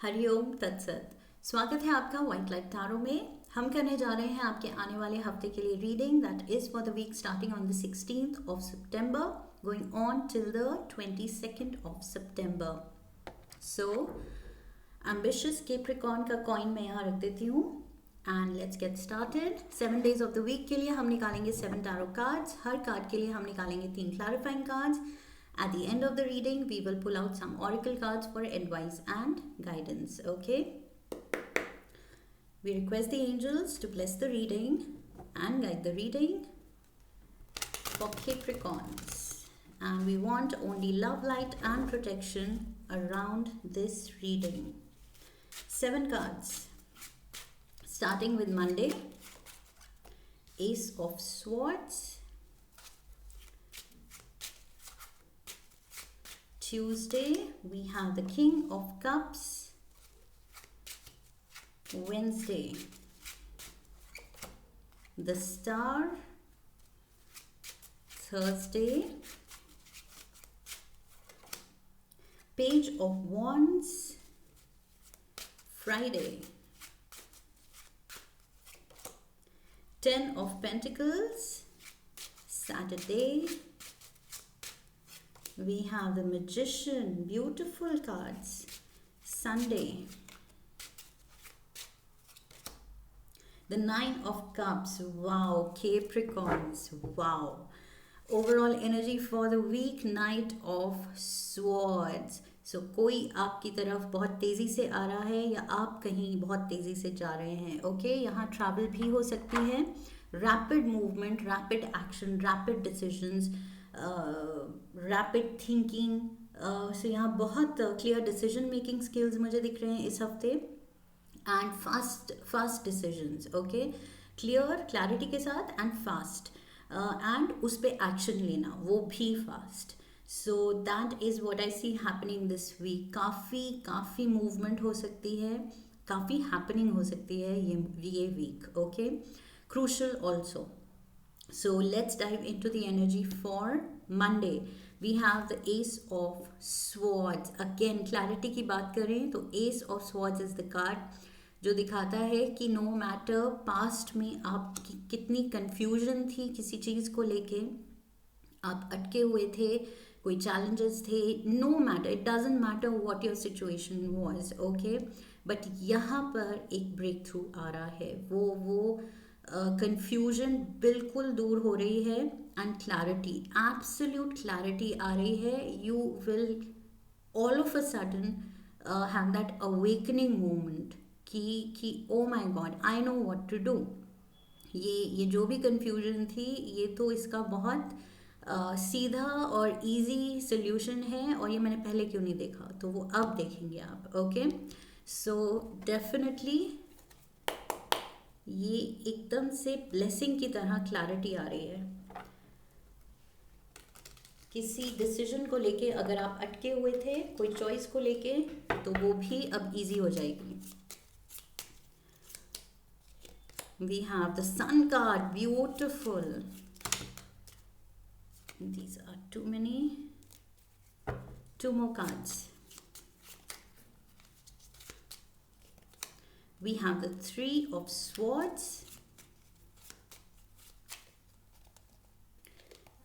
हरिओम तत्सत। स्वागत है आपका व्हाइट लाइट टैरो में। हम करने जा रहे हैं आपके आने वाले हफ्ते के लिए reading that is for the week starting on the 16th of September going on till the 22nd of September. So ambitious Capricorn का कॉइन मैं यहाँ रख देती हूँ and let's get started. 7 days of the week के लिए हम निकालेंगे 7 टैरो कार्ड्स। हर कार्ड के लिए हम निकालेंगे 3 clarifying cards. At the end of the reading, we will pull out some oracle cards for advice and guidance. Okay? We request the angels to bless the reading and guide the reading for Capricorns. And we want only love, light, and protection around this reading. 7 cards. Starting with Monday, Ace of Swords. Tuesday, we have the King of Cups. Wednesday, the Star. Thursday, Page of Wands. Friday, 10 of Pentacles. Saturday, we have the Magician, beautiful cards. Sunday, the 9 of Cups. Wow, Capricorns, wow. Overall energy for the week, Knight of Swords. So कोई आपकी तरफ बहुत तेज़ी से आ रहा है या आप कहीं बहुत तेज़ी से जा रहे हैं। ओके, यहाँ ट्रैवल भी हो सकती है। Rapid movement, rapid action, rapid decisions, rapid thinking. So यहाँ बहुत क्लियर डिसीजन मेकिंग स्किल्स मुझे दिख रहे हैं इस हफ्ते and fast decisions. Okay, clear clarity के साथ एंड फास्ट एंड उस पर एक्शन लेना वो भी fast. So that is what I see happening this week. काफ़ी मूवमेंट हो सकती है, काफ़ी हैपनिंग हो सकती है ये week. Okay, crucial also. So let's dive into the energy for Monday. We have the Ace of Swords. Again, clarity की बात करें तो Ace of Swords is the card जो दिखाता है कि no matter past में आपकी कितनी confusion थी किसी चीज़ को लेके, आप अटके हुए थे, कोई challenges थे, no matter, it doesn't matter what your situation was, okay? But यहाँ पर एक breakthrough आ रहा है, वो कंफ्यूजन बिल्कुल दूर हो रही है एंड क्लैरिटी, एब्सोल्यूट क्लैरिटी आ रही है। You will all of a sudden have that awakening moment कि oh my god, I know what to do. ये जो भी कंफ्यूजन थी, ये तो इसका बहुत सीधा और इजी सोल्यूशन है और ये मैंने पहले क्यों नहीं देखा, तो वो अब देखेंगे आप। ओके, सो डेफिनेटली ये एकदम से ब्लेसिंग की तरह क्लैरिटी आ रही है। किसी डिसीजन को लेके अगर आप अटके हुए थे कोई चॉइस को लेके, तो वो भी अब इजी हो जाएगी। We have the sun card, beautiful. These are too many, 2 more cards. We have the 3 of Swords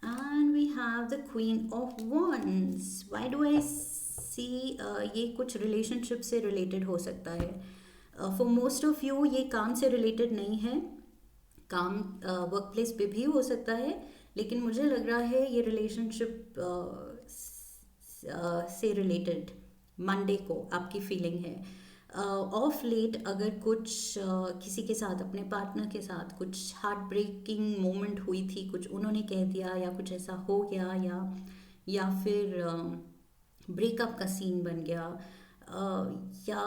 and we have the Queen of Wands. Why do I see ये कुछ relationship से related हो सकता है। For most of you ये काम से related नहीं है, काम workplace पे भी हो सकता है, लेकिन मुझे लग रहा है ये relationship से related Monday को आपकी feeling है। ऑफ लेट अगर कुछ किसी के साथ, अपने पार्टनर के साथ कुछ हार्ट ब्रेकिंग मोमेंट हुई थी, कुछ उन्होंने कह दिया या कुछ ऐसा हो गया, या फिर ब्रेकअप का सीन बन गया, या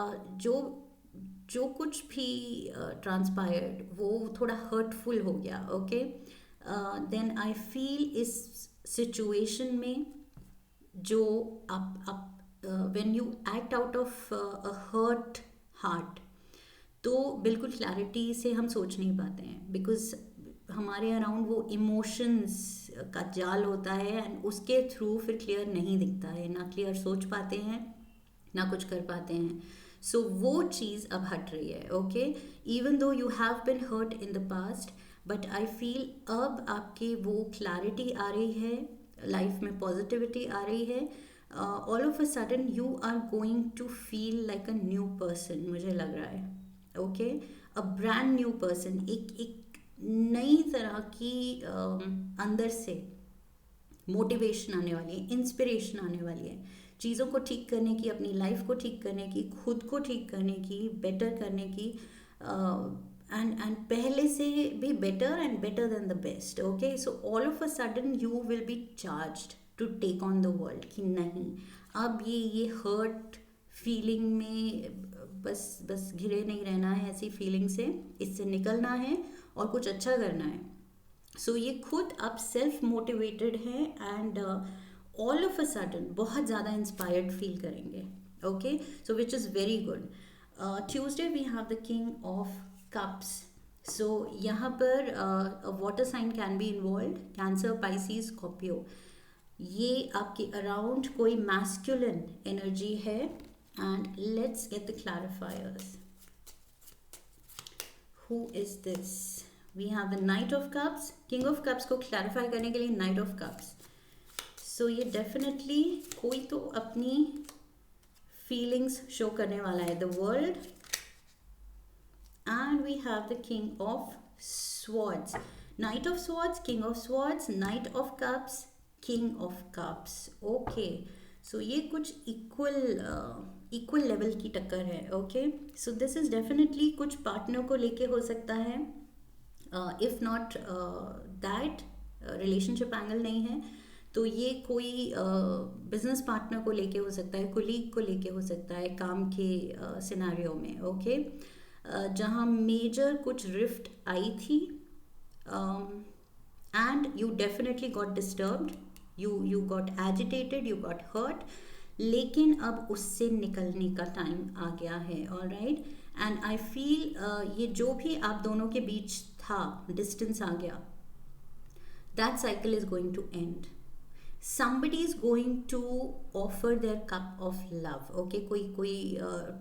जो कुछ भी ट्रांसपायर्ड वो थोड़ा हर्टफुल हो गया। ओके, देन आई फील इस सिचुएशन में जो आप when you act out of a hurt heart, तो बिल्कुल क्लैरिटी से हम सोच नहीं पाते हैं, बिकॉज हमारे अराउंड वो इमोशंस का जाल होता है एंड उसके थ्रू फिर क्लियर नहीं दिखता है, ना क्लियर सोच पाते हैं ना कुछ कर पाते हैं। सो वो चीज़ अब हट रही है, okay. Even though you have been hurt in the past, but I feel अब आपकी वो क्लैरिटी आ रही है, लाइफ में पॉजिटिविटी आ रही है। All of a sudden you are going to feel like a new person, मुझे लग रहा है, okay. A brand new person, एक एक नई तरह की अंदर से मोटिवेशन आने वाली है, इंस्पिरेशन आने वाली है, चीज़ों को ठीक करने की, अपनी लाइफ को ठीक करने की, खुद को ठीक करने की, बेटर करने की, एंड पहले से भी better and better than the best, okay. So all of a sudden you will be charged to take on the world, कि नहीं अब ये हर्ट फीलिंग में बस बस घिरे नहीं रहना है, ऐसी फीलिंग से इससे निकलना है और कुछ अच्छा करना है। सो ये खुद आप सेल्फ मोटिवेटेड हैं and all of a sudden बहुत ज़्यादा इंस्पायर्ड फील करेंगे, okay. So which is very good. Tuesday we have the king of cups. So यहाँ पर water sign can be involve, Cancer, Pisces, Scorpio, ये आपके around कोई masculine energy है। And let's get the clarifiers. Who is this? We have the knight of cups. King of cups को clarify करने के लिए नाइट ऑफ कप्स। सो ये definitely कोई तो अपनी फीलिंग्स शो करने वाला है, the world. And we have the king of swords, knight of swords, king of swords, knight of cups, king of cups, okay. So ये कुछ इक्वल लेवल की टक्कर है, ओके। सो दिस इज डेफिनेटली कुछ पार्टनर को लेके हो सकता है, if not that relationship angle नहीं है तो ये कोई बिजनेस पार्टनर को लेके हो सकता है, कोलीग को लेके हो सकता है, काम के सिनेरियो में, ओके। जहाँ मेजर कुछ रिफ्ट आई थी and you definitely got disturbed, you got agitated, you got hurt, लेकिन अब उससे निकलने का टाइम आ गया है, ऑलराइट। एंड आई फील ये जो भी आप दोनों के बीच था, डिस्टेंस आ गया, that cycle is going to end. somebody is going to offer their cup of love, okay। कोई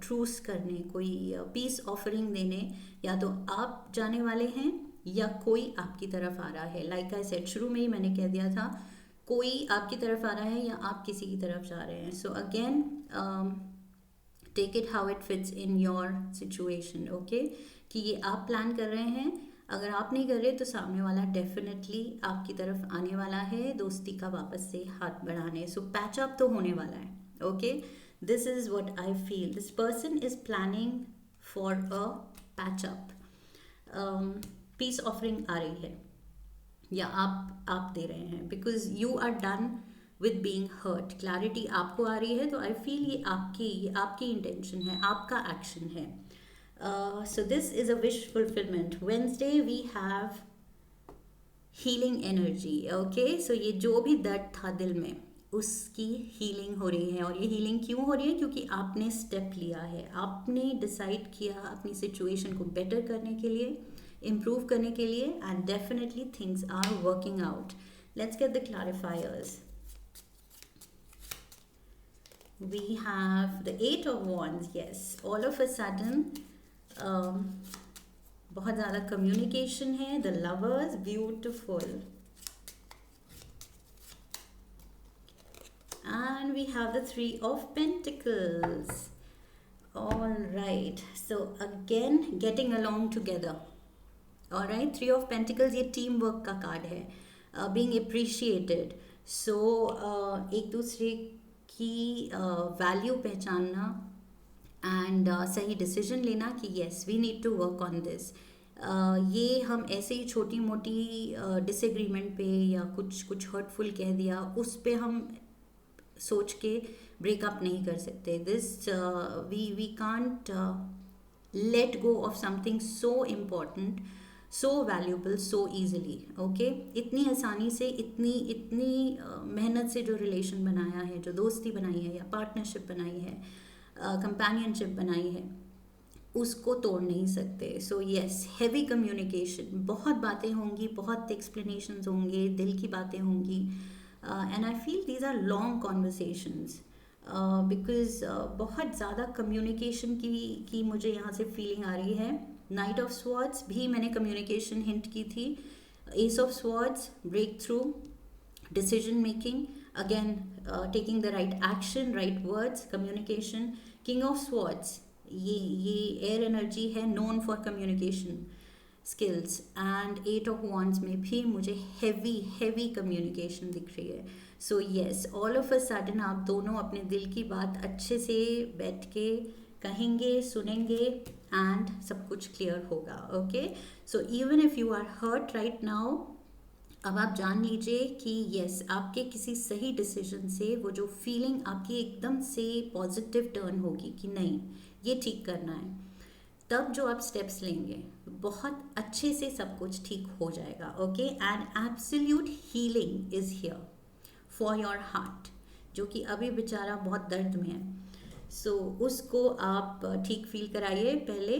ट्रूस करने, कोई पीस ऑफरिंग देने, या तो आप जाने वाले हैं या कोई आपकी तरफ आ रहा है। लाइक आई सेड, शुरू में ही मैंने कह दिया था, कोई आपकी तरफ आ रहा है या आप किसी की तरफ जा रहे हैं। So again take it how it fits in your situation, okay. कि ये आप प्लान कर रहे हैं, अगर आप नहीं कर रहे तो सामने वाला डेफिनेटली आपकी तरफ आने वाला है दोस्ती का वापस से हाथ बढ़ाने। सो पैच अप तो होने वाला है, okay. This is what I feel, this person is planning for a patch up. Peace offering आ रही है या आप दे रहे हैं, because you are done with being hurt. Clarity आपको आ रही है, तो आई फील ये आपकी इंटेंशन है, आपका एक्शन है। So this is a wish fulfillment. Wednesday we have healing energy, okay। So ये जो भी दर्द था दिल में, उसकी हीलिंग हो रही है। और ये हीलिंग क्यों हो रही है? क्योंकि आपने स्टेप लिया है, आपने डिसाइड किया अपनी सिचुएशन को बेटर करने के लिए, इम्प्रूव करने के लिए, and definitely things are working out. Let's get the clarifiers. We have the 8 of Wands, yes। All of a sudden बहुत ज़्यादा कम्युनिकेशन है, the lovers, beautiful. And we have the 3 of pentacles, all right. So again getting along together, all right. 3 of pentacles ये team work का card है, being appreciated. So एक दूसरे की value पहचानना एंड सही डिसीजन लेना कि yes we need to work on this. ये हम ऐसे ही छोटी मोटी डिसएग्रीमेंट पे या कुछ हर्टफुल कह दिया उस पे हम सोच के ब्रेकअप नहीं कर सकते। This we can't let go of something so important, so valuable, so easily, okay. इतनी आसानी से, इतनी मेहनत से जो रिलेशन बनाया है, जो दोस्ती बनाई है या पार्टनरशिप बनाई है, कंपेनियनशिप बनाई है, उसको तोड़ नहीं सकते। सो येस, हैवी कम्युनिकेशन, बहुत बातें होंगी, बहुत एक्सप्लेनेशंस होंगे, दिल की बातें होंगी, and I feel these are long conversations. Because बहुत ज़्यादा कम्युनिकेशन की मुझे यहाँ से फीलिंग आ रही है. नाइट ऑफ स्वॉर्ड्स भी मैंने कम्युनिकेशन हिंट की थी. Ace of swords breakthrough, decision making, again taking the right action, right words, communication. King of swords, ये एयर एनर्जी है, known for communication skills. And eight of wands में भी मुझे heavy communication दिख रही है. So yes, all of a sudden आप दोनों अपने दिल की बात अच्छे से बैठ के कहेंगे, सुनेंगे एंड सब कुछ क्लियर होगा. Okay, so even if you are hurt right now, अब आप जान लीजिए कि यस, आपके किसी सही डिसीजन से वो जो फीलिंग आपकी एकदम से पॉजिटिव टर्न होगी कि नहीं ये ठीक करना है, तब जो आप स्टेप्स लेंगे बहुत अच्छे से सब कुछ ठीक हो जाएगा. Okay, and absolute healing is here for your heart, जो कि अभी बेचारा बहुत दर्द में है. सो उसको आप ठीक फील कराइए पहले,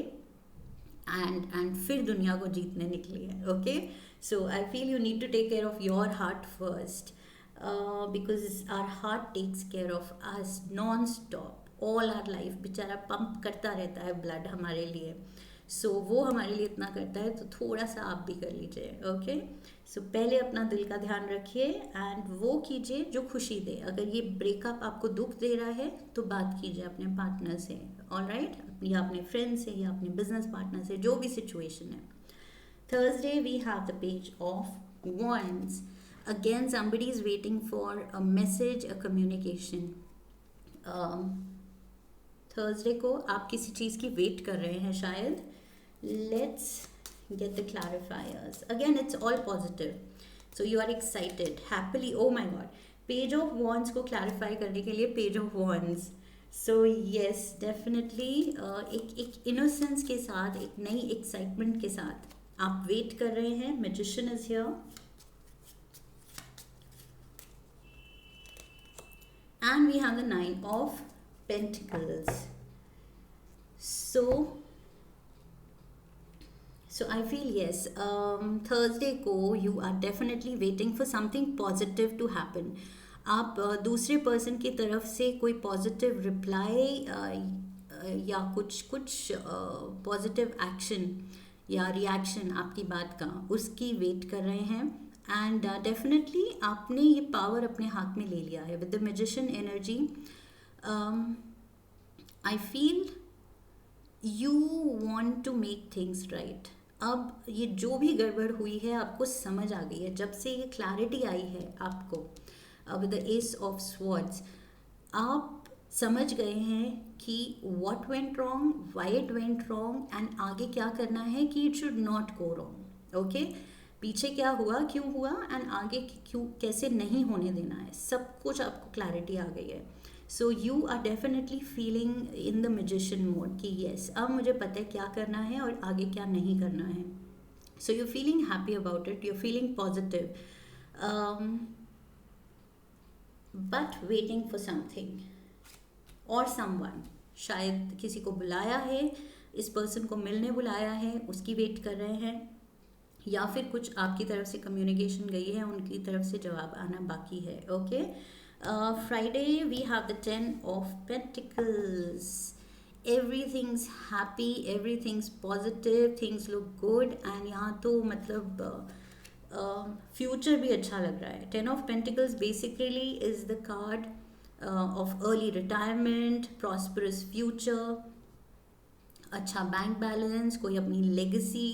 एंड फिर दुनिया को जीतने निकलिए. Okay, so I feel you need to take care of your heart first, because our heart takes care of us non-stop all our life. बेचारा पंप करता रहता है ब्लड हमारे लिए. सो वो हमारे लिए इतना करता है, तो थोड़ा सा आप भी कर लीजिए. ओके, सो पहले अपना दिल का ध्यान रखिए एंड वो कीजिए जो खुशी दे. अगर ये ब्रेकअप आपको दुख दे रहा है तो बात कीजिए अपने पार्टनर से, ऑलराइट, या अपने फ्रेंड से या अपने बिजनेस पार्टनर से, जो भी सिचुएशन है. Thursday, we have the page of wands. Again, somebody is waiting for a message, a communication. Thursday को आप किसी चीज़ की वेट कर रहे हैं शायद. Let's get the clarifiers. Again, it's all positive. So you are excited, happily. Oh my God. Page of wands को clarify करने के लिए page of wands. So yes, definitely एक innocence के साथ, एक नई excitement के साथ आप वेट कर रहे हैं. Magician is here and we have the 9 of pentacles. So I feel yes, Thursday को you are definitely waiting for something positive to happen. आप दूसरे पर्सन की तरफ से कोई पॉजिटिव रिप्लाई या कुछ पॉजिटिव एक्शन या रिएक्शन आपकी बात का, उसकी वेट कर रहे हैं. एंड डेफिनेटली आपने ये पावर अपने हाथ में ले लिया है with the magician energy. I feel you want to make things right. अब ये जो भी गड़बड़ हुई है आपको समझ आ गई है, जब से ये क्लैरिटी आई है आपको with the S of swords. आप समझ गए हैं कि what went wrong, why it went wrong, and आगे क्या करना है कि it should not go wrong. Okay, पीछे क्या हुआ, क्यों हुआ, एंड आगे क्यों कैसे नहीं होने देना है, सब कुछ आपको क्लैरिटी आ गई है. So you are definitely feeling in the magician mode कि येस, अब मुझे पता है क्या करना है और आगे क्या नहीं करना है. So you feeling happy about it, you feeling positive, but waiting for something और समवन. शायद किसी को बुलाया है, इस पर्सन को मिलने बुलाया है, उसकी वेट कर रहे हैं, या फिर कुछ आपकी तरफ से कम्युनिकेशन गई है, उनकी तरफ से जवाब आना बाकी है. Okay, Friday we have the 10 of pentacles. Everything's happy, everything's positive, things look good. And यहाँ तो मतलब फ्यूचर भी अच्छा लग रहा है. 10 of pentacles basically is the card of early retirement, prosperous future, अच्छा बैंक बैलेंस, कोई अपनी लेगेसी,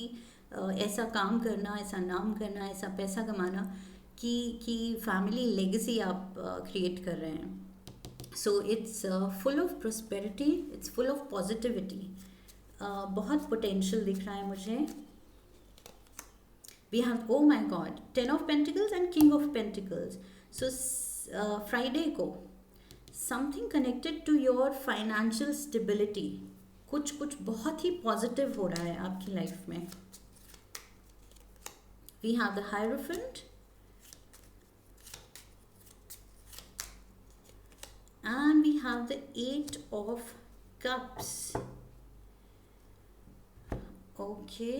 ऐसा काम करना, ऐसा नाम करना, ऐसा पैसा कमाना कि फैमिली लेगेसी आप क्रिएट कर रहे हैं. So it's full of prosperity, it's full of positivity. बहुत पोटेंशियल दिख रहा है मुझे. We have, oh my god, 10 of pentacles and king of pentacles. So Friday को something connected to your financial stability, कुछ बहुत ही पॉजिटिव हो रहा है आपकी लाइफ में. We have the hierophant and we have the 8 of cups. Okay,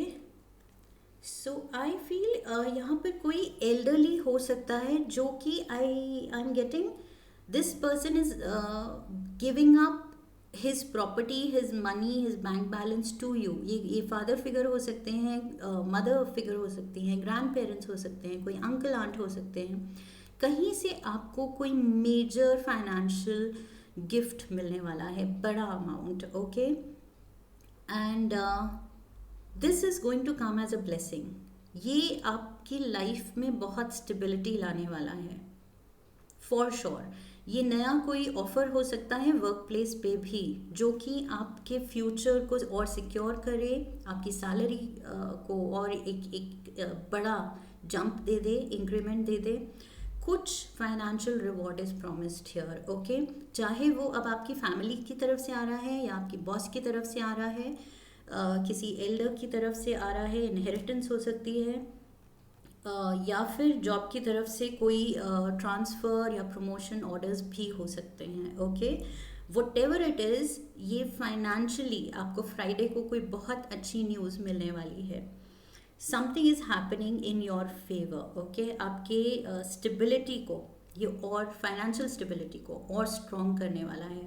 so I feel यहाँ पर कोई एल्डरली हो सकता है जो कि I am getting This person is giving up his property, his money, his bank balance to you. ये father figure हो सकते हैं, मदर फिगर हो सकती हैं, ग्रैंड पेरेंट्स हो सकते हैं, कोई अंकल आंट हो सकते हैं. कहीं से आपको कोई मेजर फाइनेंशियल गिफ्ट मिलने वाला है, बड़ा amount. Okay, and this is going to come as a blessing. ये आपकी लाइफ में बहुत स्टेबिलिटी लाने वाला है फॉर श्योर. ये नया कोई ऑफर हो सकता है वर्क प्लेस पे भी, जो कि आपके फ्यूचर को और सिक्योर करे, आपकी सैलरी को और एक बड़ा जंप दे दे, इंक्रीमेंट दे दे. कुछ financial reward is promised here. Okay, चाहे वो अब आपकी फैमिली की तरफ से आ रहा है या आपकी बॉस की तरफ से आ रहा है, किसी एल्डर की तरफ से आ रहा है, इनहेरिटेंस हो सकती है, या फिर जॉब की तरफ से कोई ट्रांसफ़र या प्रमोशन ऑर्डर्स भी हो सकते हैं. Okay, what ever it is, ये फाइनेंशियली आपको फ्राइडे को कोई बहुत अच्छी न्यूज़ मिलने वाली है. Something is happening in your favour. Okay, आपके स्टेबिलिटी को ये और फाइनेंशियल स्टेबिलिटी को और स्ट्रॉन्ग करने वाला है.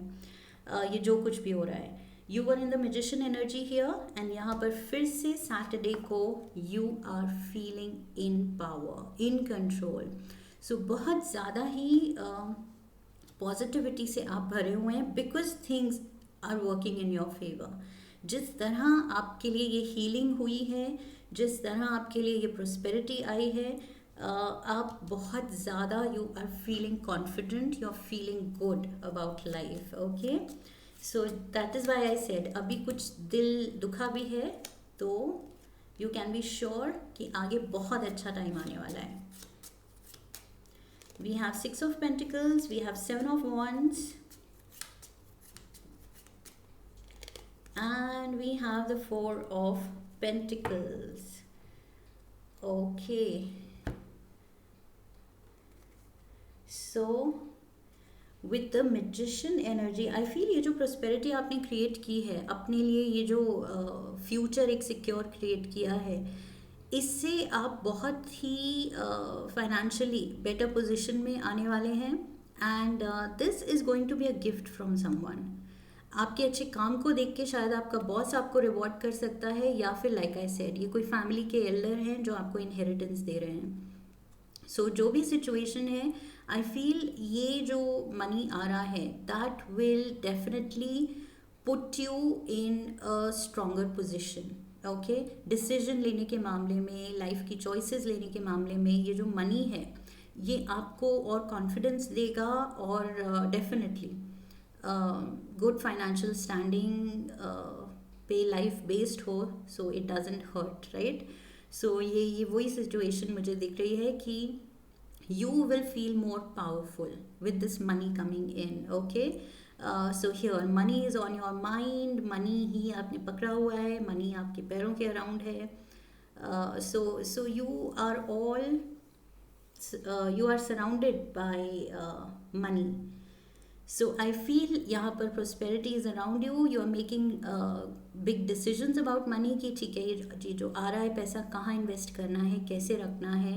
ये जो कुछ भी हो रहा है, you were in the magician energy here, and यहाँ पर फिर से सैटरडे को you are feeling in power, in control. So बहुत ज़्यादा ही पॉजिटिविटी से आप भरे हुए हैं, because things are working in your favour. जिस तरह आपके लिए ये हीलिंग हुई है, जिस तरह आपके लिए ये प्रोस्पेरिटी आई है, आप बहुत ज़्यादा you are feeling confident, you are feeling good about life. Okay, so that is why I said, अभी कुछ दिल दुखा भी है तो यू कैन बी श्योर कि आगे बहुत अच्छा टाइम आने वाला है. We have 6 of Pentacles, we have 7 of Wands, and we have the 4 of Pentacles. Okay, so with the Magician energy, I feel ये जो prosperity आपने create की है अपने लिए, ये जो future एक secure create किया है, इससे आप बहुत ही financially better position में आने वाले हैं. and this is going to be a gift from someone. आपके अच्छे काम को देख के शायद आपका बॉस आपको रिवॉर्ड कर सकता है, या फिर लाइक आई सेड ये कोई फैमिली के एल्डर हैं जो आपको इनहेरिटेंस दे रहे हैं. सो जो भी सिचुएशन है, आई फील ये जो मनी आ रहा है that will definitely put you in a stronger position. Okay, decision लेने के मामले में, लाइफ की चॉइसेस लेने के मामले में, ये जो मनी है ये आपको और कॉन्फिडेंस देगा, और डेफिनेटली गुड फाइनेंशियल स्टैंडिंग पे लाइफ बेस्ड हो, so it doesn't hurt, right. So ये वही सिचुएशन मुझे दिख रही है कि you will feel more powerful with this money coming in. Okay, so here money is on your mind, money ही आपने पकड़ा हुआ है, money आपके पैरों के अराउंड है. So you are all you are surrounded by money. So I feel यहाँ पर prosperity is around you. You are making big decisions about money कि ठीक है ये जो आ रहा है पैसा कहाँ इन्वेस्ट करना है, कैसे रखना है,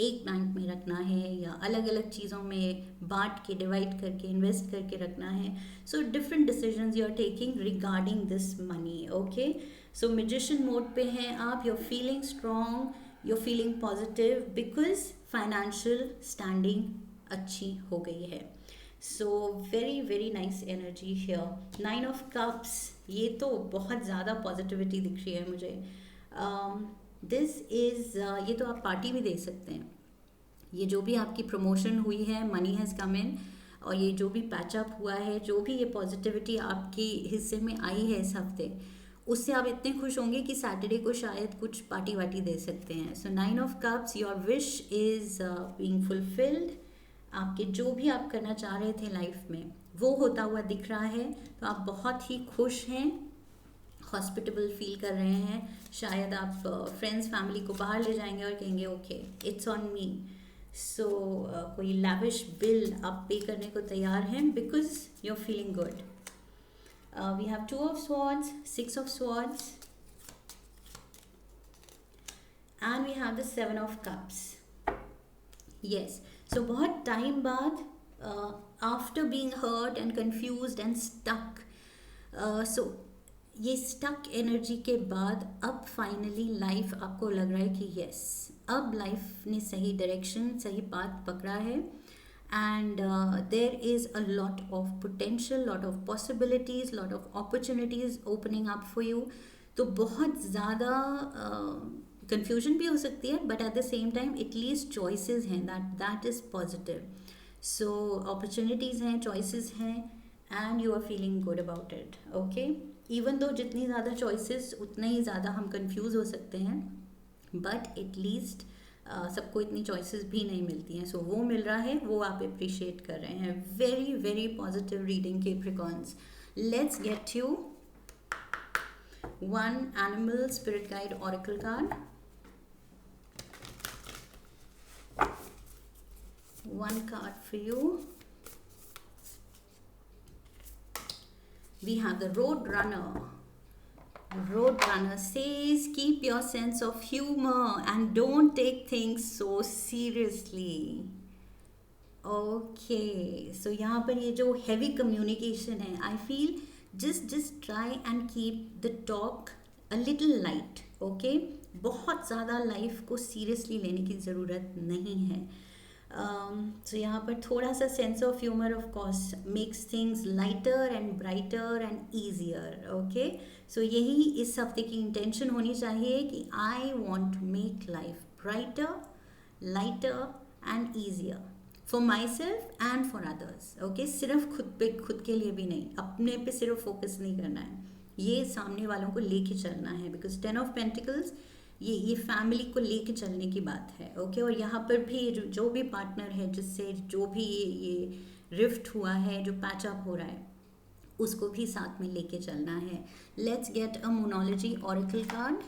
एक बैंक में रखना है या अलग अलग चीज़ों में बांट के, डिवाइड करके, इन्वेस्ट करके रखना है. So different decisions you are taking regarding this money. Okay, so magician mode पे हैं आप, you are feeling strong, you are feeling positive, because financial standing अच्छी हो गई है. So very very nice energy here. 9 of Cups, ये तो बहुत ज़्यादा पॉजिटिविटी दिख रही है मुझे. दिस इज़ ये तो आप पार्टी भी दे सकते हैं. ये जो भी आपकी प्रमोशन हुई है, मनी हैज़ कम इन, और ये जो भी पैचअप हुआ है, जो भी ये पॉजिटिविटी आपके हिस्से में आई है इस हफ्ते, उससे आप इतने खुश होंगे कि सैटरडे को शायद कुछ पार्टी वार्टी दे सकते हैं. सो 9 of Cups, your wish is being fulfilled. आपके जो भी आप करना चाह रहे थे लाइफ में वो होता हुआ दिख रहा है, तो आप बहुत ही खुश हैं, हॉस्पिटेबल फील कर रहे हैं. शायद आप फ्रेंड्स फैमिली को बाहर ले जाएंगे और कहेंगे okay it's on me. So कोई लैविश बिल आप पे करने को तैयार हैं, because you are feeling good. We have 2 of Swords, 6 of Swords, and we have the 7 of Cups. Yes, so बहुत टाइम बाद, after being hurt and confused and stuck, so ये stuck energy के बाद अब फाइनली लाइफ आपको लग रहा है कि यस, अब लाइफ ने सही डायरेक्शन, सही पाथ पकड़ा है, and there is a lot of potential, lot of possibilities, lot of opportunities opening up for you. तो बहुत ज़्यादा कंफ्यूजन भी हो सकती है, but at the same time at least choices हैं, that is positive. So opportunities हैं, चॉइसेस हैं, and you are feeling good about it. Okay, even though जितनी ज़्यादा चॉइसेस उतना ही ज़्यादा हम कंफ्यूज हो सकते हैं, बट एटलीस्ट सबको इतनी चॉइसेस भी नहीं मिलती हैं. सो वो मिल रहा है, वो आप अप्रिशिएट कर रहे हैं. Very very positive reading, Capricorns. Let's get you one animal spirit guide oracle card. One card for you. We have the road runner. Road runner says keep your sense of humor and don't take things so seriously. Okay, so यहाँ पर ये जो heavy communication है, I feel just try and keep the talk a little light. Okay, बहुत ज़्यादा life को seriously लेने की ज़रूरत नहीं है. So यहाँ पर थोड़ा सा sense of humour of course makes things lighter and brighter and easier. Okay, so यही इस हफ्ते की इंटेंशन होनी चाहिए कि I want to make life brighter, lighter and easier for myself and for others. Okay, सिर्फ खुद के लिए भी नहीं, अपने पे सिर्फ फोकस नहीं करना है, ये सामने वालों को लेके चलना है. बिकॉज 10 ऑफ पेंटिकल्स ये फैमिली को लेके चलने की बात है. ओके, और यहाँ पर भी जो भी पार्टनर है, जिससे जो भी ये रिफ्ट हुआ है, जो पैचअप हो रहा है, उसको भी साथ में लेके चलना है. Let's get a monology oracle card.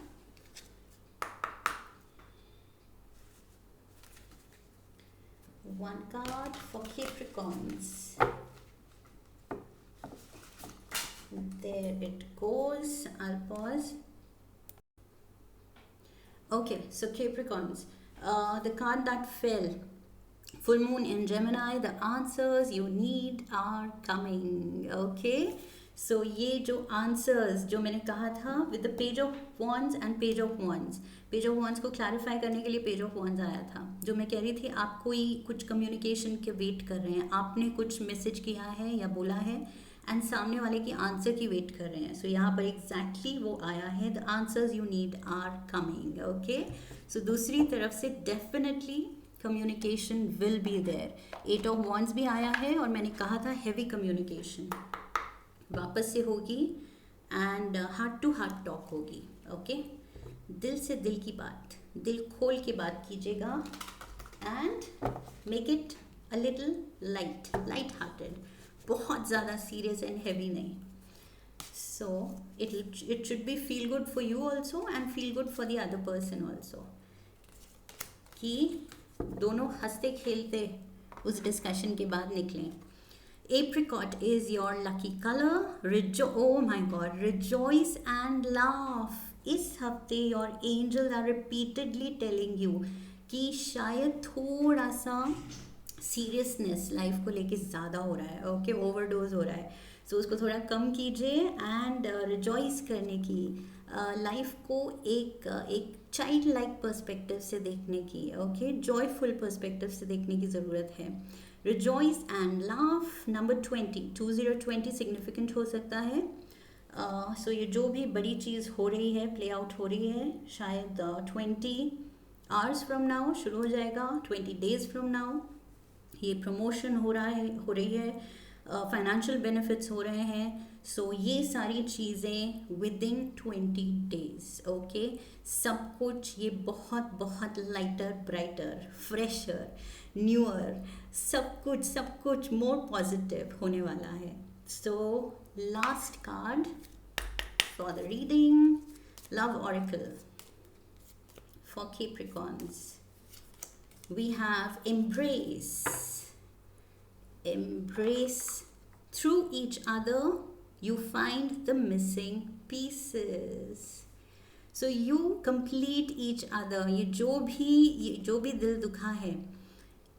One card for Capricorns. There it goes. I'll pause. Okay, so Capricorns, the card that fell, full moon in Gemini, the answers you need are coming. Okay, so ये जो answers जो मैंने कहा था with the page of wands and page of wands, page of wands को clarify करने के लिए पेज ऑफ वॉन्ड्स आया था. जो मैं कह रही थी, आप कोई कुछ कम्युनिकेशन के वेट कर रहे हैं, आपने कुछ मैसेज किया है या बोला है, एंड सामने वाले की आंसर की वेट कर रहे हैं. सो यहाँ पर एग्जैक्टली वो आया है, the answers you need are coming. Okay, so दूसरी तरफ से definitely communication will be there. 8 of wands भी आया है, और मैंने कहा था हैवी कम्युनिकेशन वापस से होगी, and heart to heart talk होगी. ओके, दिल से दिल की बात, दिल खोल के बात कीजिएगा, and make it a little light hearted, बहुत ज़्यादा सीरियस एंड हैवी नहीं. So it should be feel good for you also and feel good for the other person also, कि दोनों हंसते खेलते उस डिस्कशन के बाद निकलें. Apricot is your lucky color. Oh my God, rejoice and laugh. इस हफ्ते your angels are repeatedly telling you कि शायद थोड़ा सा सीरियसनेस लाइफ को लेके ज़्यादा हो रहा है. ओके, ओवरडोज हो रहा है. सो उसको थोड़ा कम कीजिए, एंड रिजॉइस करने की, लाइफ को एक चाइल्ड लाइक पर्सपेक्टिव से देखने की, ओके, जॉयफुल पर्सपेक्टिव से देखने की ज़रूरत है. Rejoice and laugh. Number 20 significant हो सकता है. सो ये जो भी बड़ी चीज़ हो रही है, प्ले आउट हो रही है, शायद 20 आवर्स फ्रॉम नाउ शुरू हो जाएगा, 20 डेज फ्रॉम नाउ ये प्रमोशन हो रही है, फाइनेंशियल बेनिफिट्स हो रहे हैं. सो ये सारी चीज़ें विद इन 20 डेज. ओके, सब कुछ ये बहुत बहुत लाइटर, ब्राइटर, फ्रेशर, न्यूअर, सब कुछ मोर पॉजिटिव होने वाला है. So last card for the reading, love oracle for Capricorns. We have embrace. Through each other you find the missing pieces. So you complete each other. ये जो भी दिल दुखा है,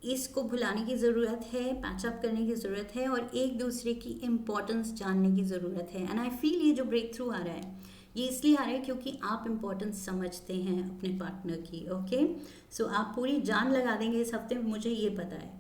इसको भुलाने की ज़रूरत है, पैचअप करने की ज़रूरत है और एक दूसरे की इम्पोर्टेंस जानने की ज़रूरत है। एंड आई फील ये जो ब्रेक थ्रू आ रहा है ये इसलिए आ रहा है क्योंकि आप इम्पोर्टेंस समझते हैं अपने पार्टनर की। ओके, सो आप पूरी जान लगा देंगे इस हफ्ते में, मुझे ये पता है,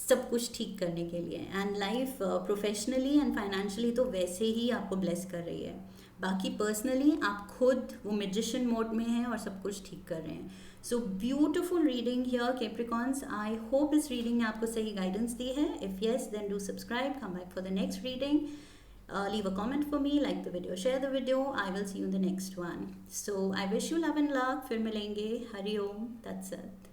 सब कुछ ठीक करने के लिए। And life professionally and financially तो वैसे ही आपको ब्लेस कर रही है, बाकी पर्सनली आप खुद वो मैजिशियन मोड में हैं और सब कुछ ठीक कर रहे हैं। So beautiful reading here Capricorns. I hope इस रीडिंग ने आपको सही गाइडेंस दी है। If yes then do subscribe, come back for the next reading, leave a comment for me, like the video, share the video. I will see you in the next one. So I wish you love and luck. फिर मिलेंगे. Hari Om. That's it.